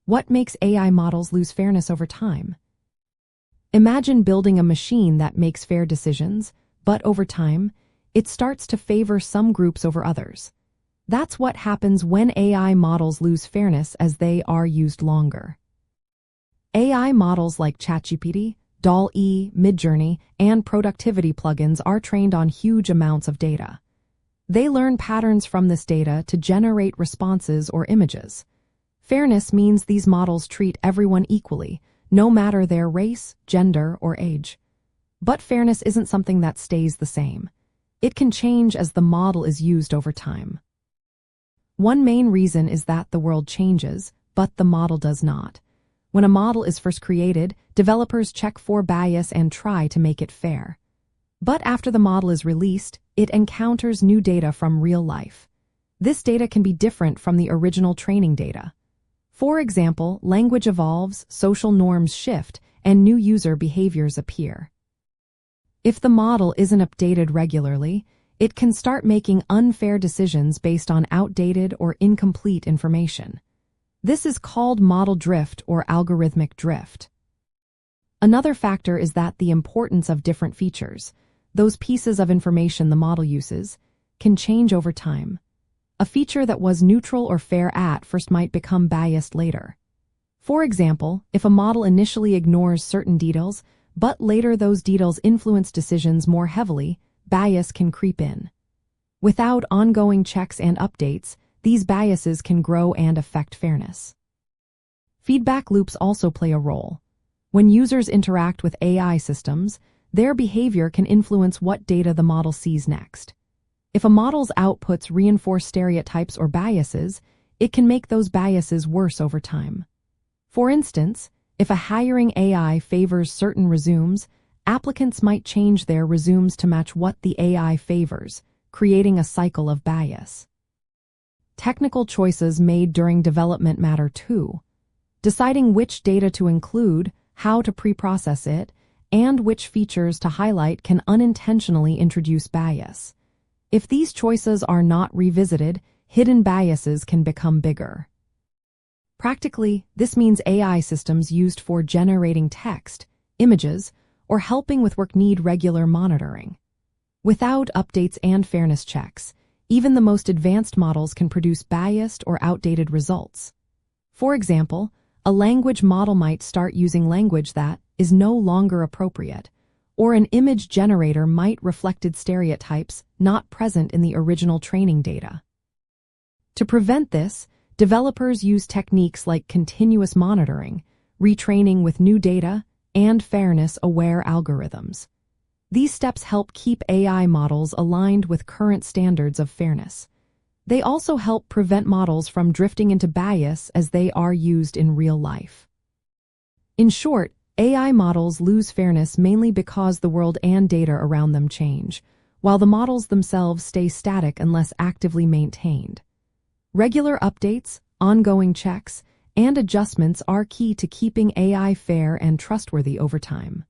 What makes AI models lose fairness over time? Imagine building a machine that makes fair decisions, but over time, it starts to favor some groups over others. That's what happens when AI models lose fairness as they are used longer. AI models like ChatGPT, DALL-E, Midjourney, and productivity plugins are trained on huge amounts of data. They learn patterns from this data to generate responses or images. Fairness means these models treat everyone equally, no matter their race, gender, or age. But fairness isn't something that stays the same. It can change as the model is used over time. One main reason is that the world changes, but the model does not. When a model is first created, developers check for bias and try to make it fair. But after the model is released, it encounters new data from real life. This data can be different from the original training data. For example, language evolves, social norms shift, and new user behaviors appear. If the model isn't updated regularly, it can start making unfair decisions based on outdated or incomplete information. This is called model drift or algorithmic drift. Another factor is that the importance of different features, those pieces of information the model uses, can change over time. A feature that was neutral or fair at first might become biased later. For example, if a model initially ignores certain details, but later those details influence decisions more heavily, bias can creep in. Without ongoing checks and updates, these biases can grow and affect fairness. Feedback loops also play a role. When users interact with AI systems, their behavior can influence what data the model sees next. If a model's outputs reinforce stereotypes or biases, it can make those biases worse over time. For instance, if a hiring AI favors certain resumes, applicants might change their resumes to match what the AI favors, creating a cycle of bias. Technical choices made during development matter too. Deciding which data to include, how to pre-process it, and which features to highlight can unintentionally introduce bias. If these choices are not revisited, hidden biases can become bigger. Practically, this means AI systems used for generating text, images, or helping with work need regular monitoring. Without updates and fairness checks, even the most advanced models can produce biased or outdated results. For example, a language model might start using language that is no longer appropriate, or an image generator might reflect stereotypes not present in the original training data. To prevent this, developers use techniques like continuous monitoring, retraining with new data, and fairness-aware algorithms. These steps help keep AI models aligned with current standards of fairness. They also help prevent models from drifting into bias as they are used in real life. In short, AI models lose fairness mainly because the world and data around them change, while the models themselves stay static unless actively maintained. Regular updates, ongoing checks, and adjustments are key to keeping AI fair and trustworthy over time.